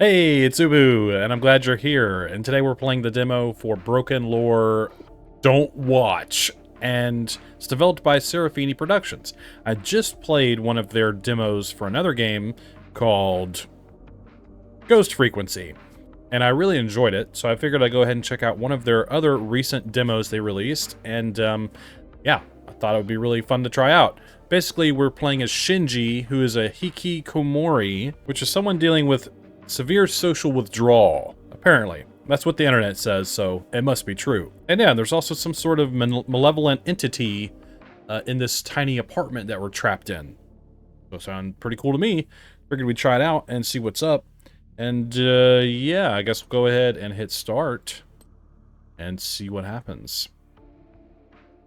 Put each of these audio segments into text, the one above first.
Hey, it's Ubu, and I'm glad you're here. And today we're playing the demo for BrokenLore Don't Watch. And it's developed by Serafini Productions. I just played one of their demos for another game called Ghost Frequency. And I really enjoyed it, so I figured I'd go ahead and check out one of their other recent demos they released. And yeah, I thought it would be really fun to try out. Basically, we're playing as Shinji, who is a hikikomori, which is someone dealing with severe social withdrawal, apparently. That's what the internet says, so it must be true. And yeah, there's also some sort of malevolent entity in this tiny apartment that we're trapped in. So sound pretty cool to me. Figured we'd try it out and see what's up. And yeah, I guess we'll go ahead and hit start and see what happens.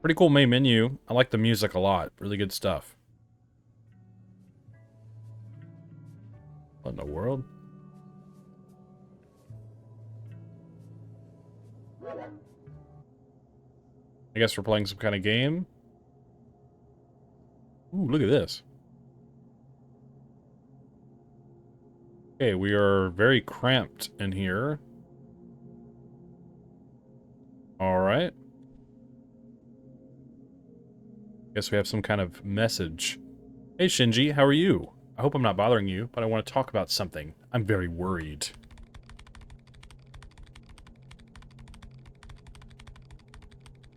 Pretty cool main menu. I like the music a lot. Really good stuff. What in the world? I guess we're playing some kind of game. Ooh, look at this. Okay, we are very cramped in here. Alright. Guess we have some kind of message. Hey Shinji, how are you? I hope I'm not bothering you, but I want to talk about something. I'm very worried.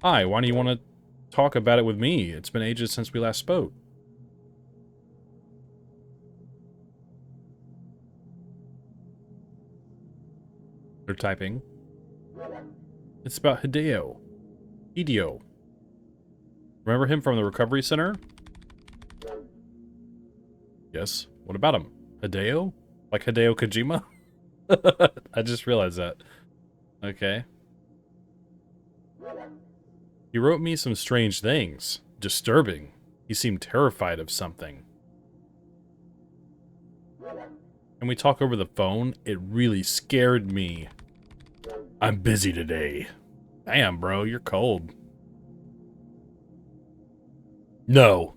Hi, why do you want to talk about it with me? It's been ages since we last spoke. They're typing. It's about Hideo. Hideo. Remember him from the recovery center? Yes. What about him? Hideo? Like Hideo Kojima? I just realized that. Okay. He wrote me some strange things. Disturbing. He seemed terrified of something. Can we talk over the phone? It really scared me. I'm busy today. Damn, bro, you're cold. No.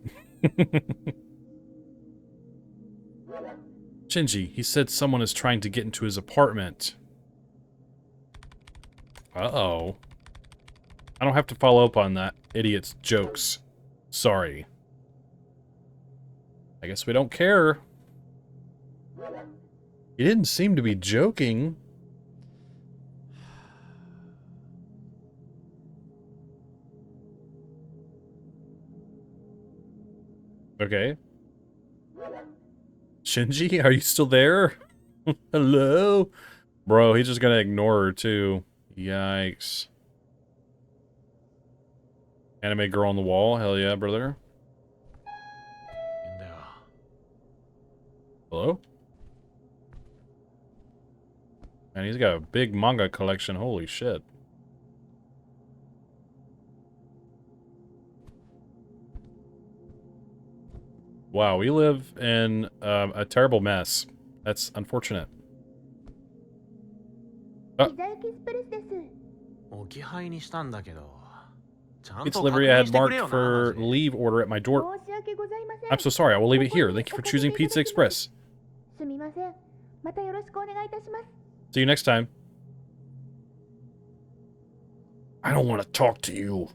Shinji, he said someone is trying to get into his apartment. Uh-oh. I don't have to follow up on that idiot's jokes. Sorry. I guess we don't care. He didn't seem to be joking. Okay. Shinji, are you still there? Hello? Bro, he's just gonna ignore her too. Yikes. Anime girl on the wall? Hell yeah, brother. Hello? And he's got a big manga collection. Holy shit. Wow, we live in a terrible mess. That's unfortunate. It's delivery I had marked for leave order at my door. I'm so sorry, I will leave it here. Thank you for choosing Pizza Express. See you next time. I don't want to talk to you.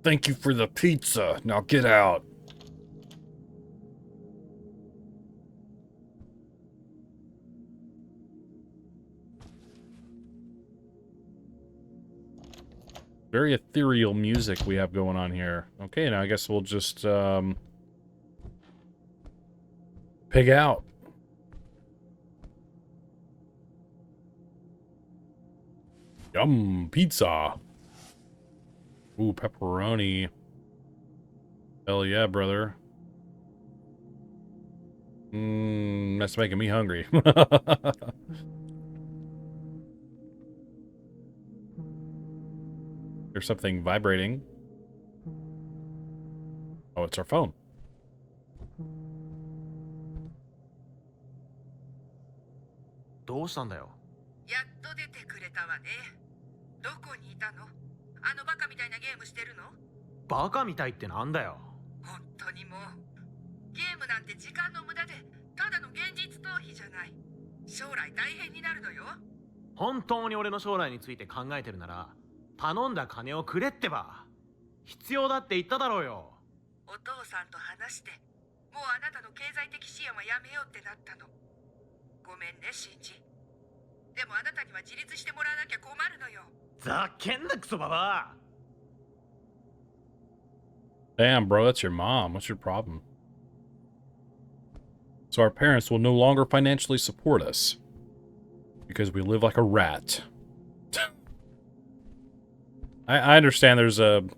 Thank you for the pizza. Now get out. Very ethereal music we have going on here. Okay, now I guess we'll just pig out. Yum, pizza. Ooh, pepperoni. Hell yeah, brother. That's making me hungry. There's something vibrating. Oh, it's our phone. じゃない。将来大変になるのよ。本当に俺の将来について考えてるなら、頼んだ金をくれってば。必要だって言っただろうよ。お父さんと話して、もうあなたの経済的支援はやめようってなったの。ごめんね、シンジ。でもあなたには自立してもらわなきゃ困るのよ。ざけんなクソババア。Damn, bro, that's your mom. What's your problem? So our parents will no longer financially support us because we live like a rat. I understand there's an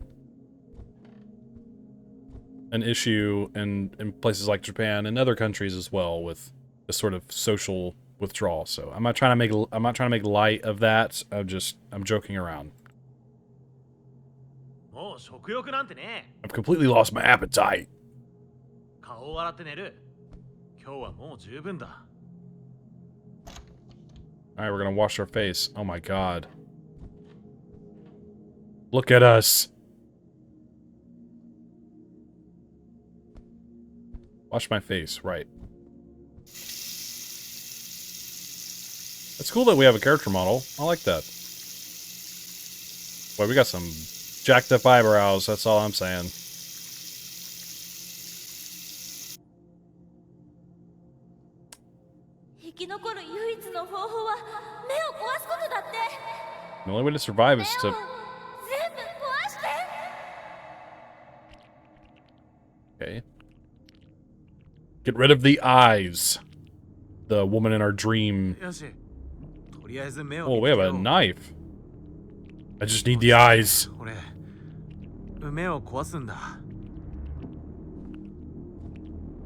issue in places like Japan and other countries as well with this sort of social withdrawal. So I'm not trying to make light of that. I'm joking around. I've completely lost my appetite. Alright, we're gonna wash our face. Oh my god. Look at us. Wash my face, right. It's cool that we have a character model. I like that. Boy, we got some jacked up eyebrows, that's all I'm saying. The only way to survive is to... Okay. Get rid of the eyes. The woman in our dream. Oh, we have a knife. I just need the eyes.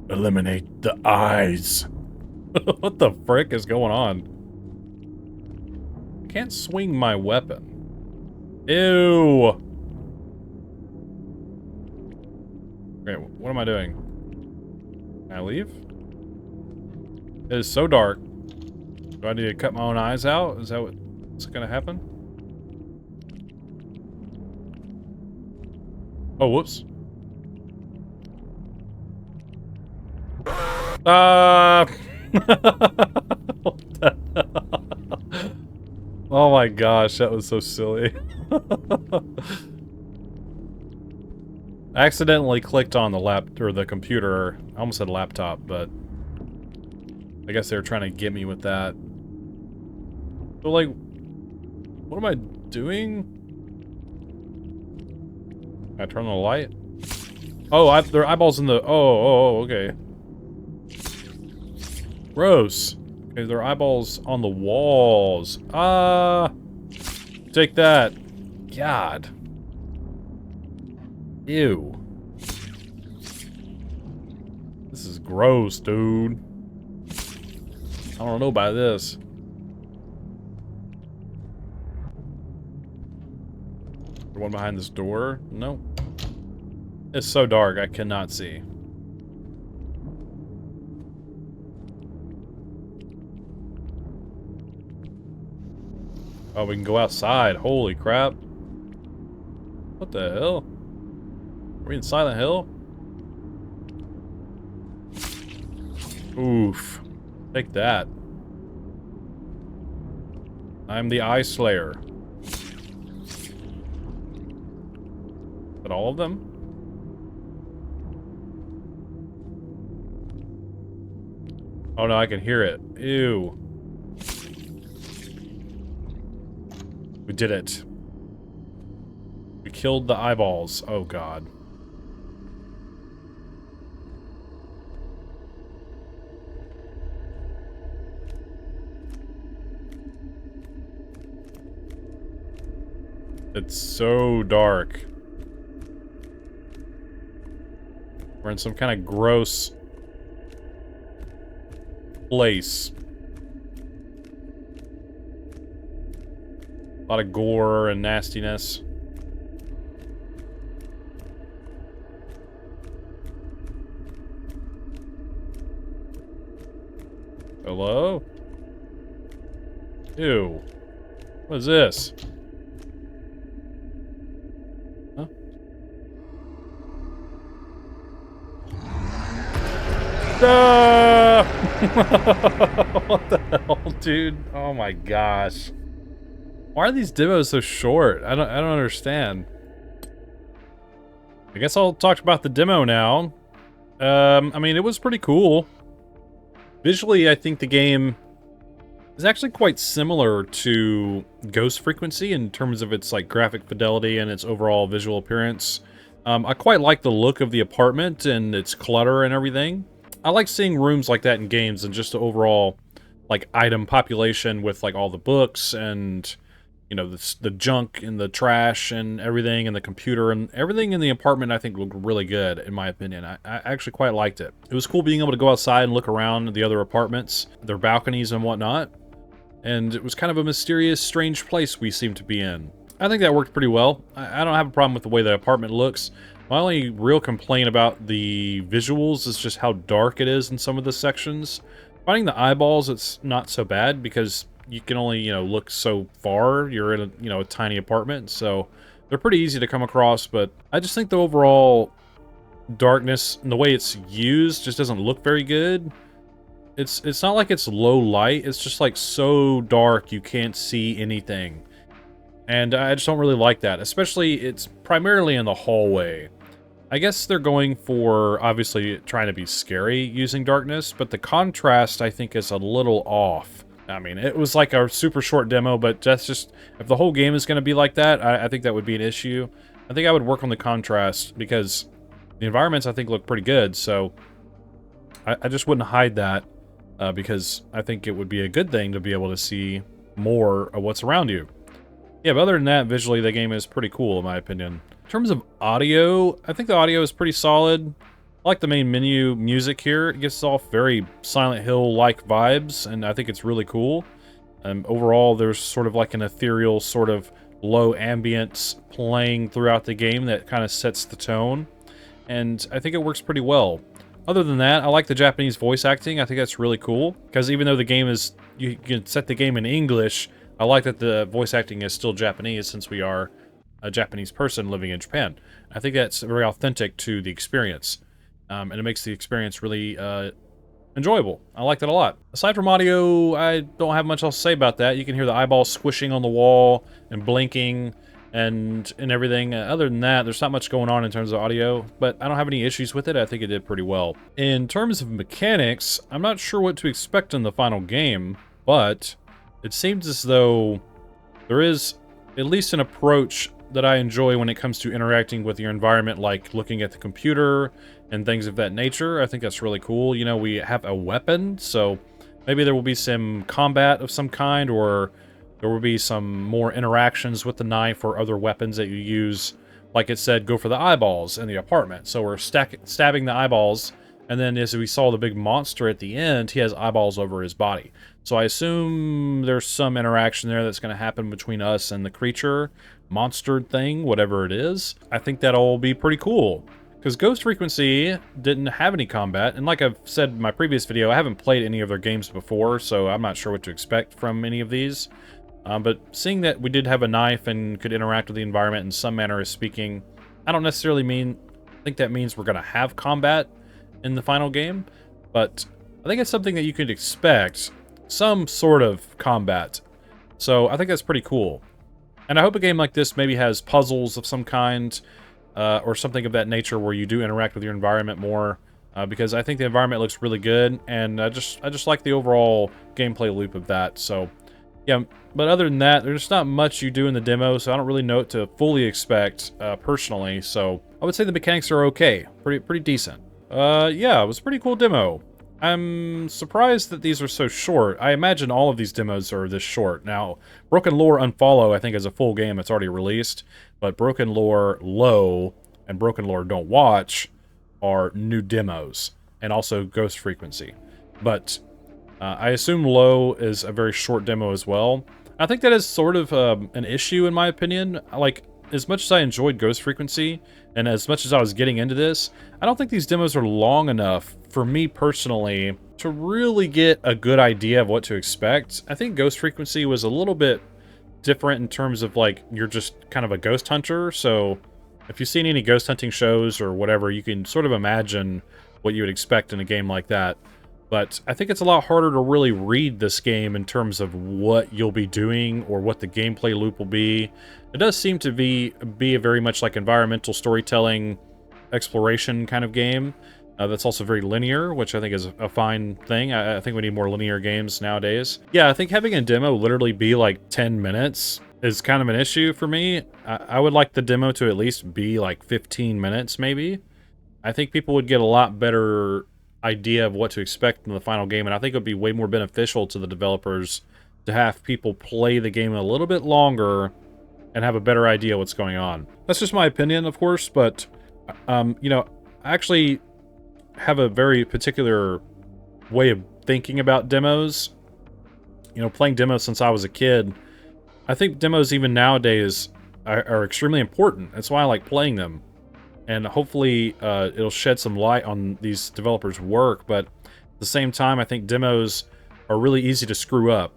Eliminate the eyes. What the frick is going on? I can't swing my weapon. Ew. Okay, what am I doing? Can I leave? It is so dark. Do I need to cut my own eyes out? Is that what's gonna happen? Oh, whoops. Oh my gosh, that was so silly. I accidentally clicked on the computer. I almost said laptop, but I guess they were trying to get me with that. So, like, what am I doing? Can I turn on the light? Oh, there are eyeballs in the... Oh, okay. Gross. Okay, there are eyeballs on the walls. Take that. God. Ew. This is gross, dude. I don't know about this. The one behind this door? No. It's so dark, I cannot see. Oh, we can go outside. Holy crap. What the hell? Are we in Silent Hill? Oof. Take that. I'm the Eye Slayer. Is that all of them? Oh no, I can hear it. Ew. We did it. We killed the eyeballs. Oh god. It's so dark. We're in some kind of gross place. A lot of gore and nastiness. Hello? Ew. What is this? Huh? Ah! What the hell, dude? Oh my gosh. Why are these demos so short? I don't understand. I guess I'll talk about the demo now. I mean, it was pretty cool. Visually, I think the game is actually quite similar to Ghost Frequency in terms of its like graphic fidelity and its overall visual appearance. I quite like the look of the apartment and its clutter and everything. I like seeing rooms like that in games and just the overall like item population with like all the books and you know the junk and the trash and everything and the computer and everything in the apartment. I think looked really good in my opinion. I actually quite liked it. It was cool being able to go outside and look around the other apartments, their balconies and whatnot. And it was kind of a mysterious, strange place we seemed to be in. I think that worked pretty well. I don't have a problem with the way the apartment looks. My only real complaint about the visuals is just how dark it is in some of the sections. Finding the eyeballs, it's not so bad because you can only, you know, look so far. You're in a, you know, a tiny apartment, so they're pretty easy to come across, but I just think the overall darkness and the way it's used just doesn't look very good. It's not like it's low light, it's just like so dark you can't see anything. And I just don't really like that, especially it's primarily in the hallway. I guess they're going for, obviously, trying to be scary using darkness, but the contrast, I think, is a little off. I mean, it was like a super short demo, but that's just, if the whole game is going to be like that, I think that would be an issue. I think I would work on the contrast, because the environments, I think, look pretty good, so I just wouldn't hide that, because I think it would be a good thing to be able to see more of what's around you. Yeah, but other than that, visually, the game is pretty cool, in my opinion. In terms of audio, I think the audio is pretty solid. I like the main menu music here. It gives off very Silent Hill-like vibes, and I think it's really cool. Overall, there's sort of like an ethereal, sort of low ambience playing throughout the game that kind of sets the tone, and I think it works pretty well. Other than that, I like the Japanese voice acting. I think that's really cool, because even though the game is, you can set the game in English, I like that the voice acting is still Japanese, since we are a Japanese person living in Japan. I think that's very authentic to the experience, and it makes the experience really enjoyable. I like that a lot. Aside from audio, I don't have much else to say about that. You can hear the eyeballs squishing on the wall and blinking and everything. Other than that, there's not much going on in terms of audio, but I don't have any issues with it. I think it did pretty well. In terms of mechanics, I'm not sure what to expect in the final game, but it seems as though there is at least an approach that I enjoy when it comes to interacting with your environment, like looking at the computer and things of that nature. I think that's really cool. You know, we have a weapon, so maybe there will be some combat of some kind, or there will be some more interactions with the knife or other weapons that you use. Like it said, go for the eyeballs in the apartment. So we're stabbing the eyeballs, and then as we saw the big monster at the end, he has eyeballs over his body. So I assume there's some interaction there that's going to happen between us and the creature, monster thing, whatever it is. I think that'll be pretty cool. Because Ghost Frequency didn't have any combat, and like I've said in my previous video, I haven't played any of their games before, so I'm not sure what to expect from any of these. But seeing that we did have a knife and could interact with the environment in some manner of speaking, I don't necessarily think that means we're going to have combat in the final game, but I think it's something that you could expect, some sort of combat. So I think that's pretty cool. And I hope a game like this maybe has puzzles of some kind, or something of that nature where you do interact with your environment more, because I think the environment looks really good, and I just like the overall gameplay loop of that. So yeah, but other than that, there's not much you do in the demo, so I don't really know what to fully expect, personally. So I would say the mechanics are okay, pretty decent. Yeah, it was a pretty cool demo. I'm surprised that these are so short. I imagine all of these demos are this short. Now, BrokenLore Unfollow, I think, is a full game. It's already released. But BrokenLore Low and BrokenLore Don't Watch are new demos. And also Ghost Frequency. But I assume Low is a very short demo as well. I think that is sort of an issue, in my opinion. Like, as much as I enjoyed Ghost Frequency, and as much as I was getting into this, I don't think these demos are long enough for me personally to really get a good idea of what to expect. I think Ghost Frequency was a little bit different in terms of, like, you're just kind of a ghost hunter, so if you've seen any ghost hunting shows or whatever, you can sort of imagine what you would expect in a game like that. But I think it's a lot harder to really read this game in terms of what you'll be doing or what the gameplay loop will be. It does seem to be a very much like environmental storytelling exploration kind of game. That's also very linear, which I think is a fine thing. I think we need more linear games nowadays. Yeah, I think having a demo literally be like 10 minutes is kind of an issue for me. I would like the demo to at least be like 15 minutes, maybe. I think people would get a lot better idea of what to expect in the final game, and I think it would be way more beneficial to the developers to have people play the game a little bit longer and have a better idea what's going on. That's just my opinion, of course, but, you know, I actually have a very particular way of thinking about demos. You know, playing demos since I was a kid, I think demos even nowadays are extremely important. That's why I like playing them. And hopefully it'll shed some light on these developers' work, but at the same time, I think demos are really easy to screw up.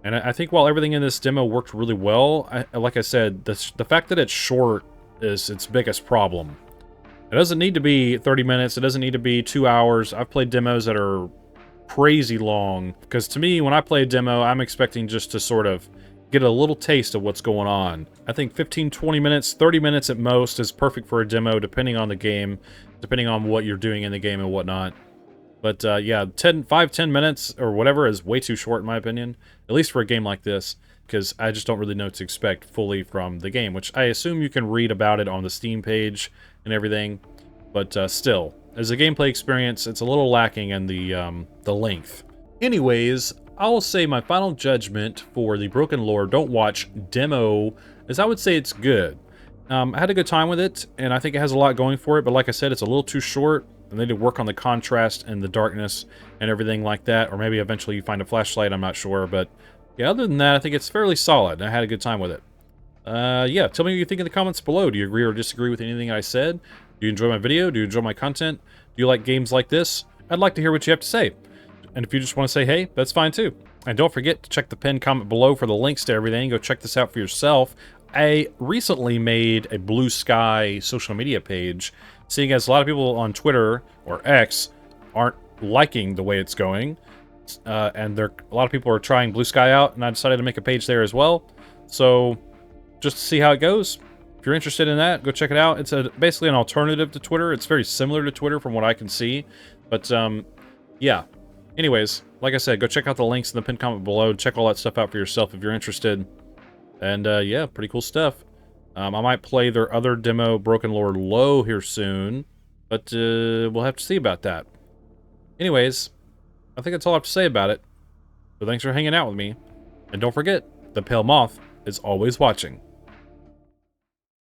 And I think while everything in this demo worked really well, like I said, the fact that it's short is its biggest problem. It doesn't need to be 30 minutes, it doesn't need to be 2 hours. I've played demos that are crazy long, because to me, when I play a demo, I'm expecting just to sort of get a little taste of what's going on. I think 15, 20 minutes, 30 minutes at most is perfect for a demo, depending on the game, depending on what you're doing in the game and whatnot. But yeah, 5, 10 minutes or whatever is way too short in my opinion, at least for a game like this, because I just don't really know what to expect fully from the game, which I assume you can read about it on the Steam page and everything. But still, as a gameplay experience, it's a little lacking in the length. Anyways, I will say my final judgment for the BrokenLore Don't Watch demo is I would say it's good. I had a good time with it, and I think it has a lot going for it, but like I said, it's a little too short, and they need to work on the contrast and the darkness and everything like that, or maybe eventually you find a flashlight, I'm not sure, but yeah, other than that, I think it's fairly solid. I had a good time with it. Yeah, tell me what you think in the comments below. Do you agree or disagree with anything I said? Do you enjoy my video? Do you enjoy my content? Do you like games like this? I'd like to hear what you have to say. And if you just want to say hey, that's fine too. And don't forget to check the pinned comment below for the links to everything. Go check this out for yourself. I recently made a Blue Sky social media page, seeing as a lot of people on Twitter, or X, aren't liking the way it's going. And a lot of people are trying Blue Sky out, and I decided to make a page there as well. So, just to see how it goes. If you're interested in that, go check it out. It's basically an alternative to Twitter. It's very similar to Twitter from what I can see. But, yeah. Anyways, like I said, go check out the links in the pinned comment below. Check all that stuff out for yourself if you're interested. And, yeah, pretty cool stuff. I might play their other demo, BrokenLore Low, here soon. But, we'll have to see about that. Anyways, I think that's all I have to say about it. So thanks for hanging out with me. And don't forget, the Pale Moth is always watching.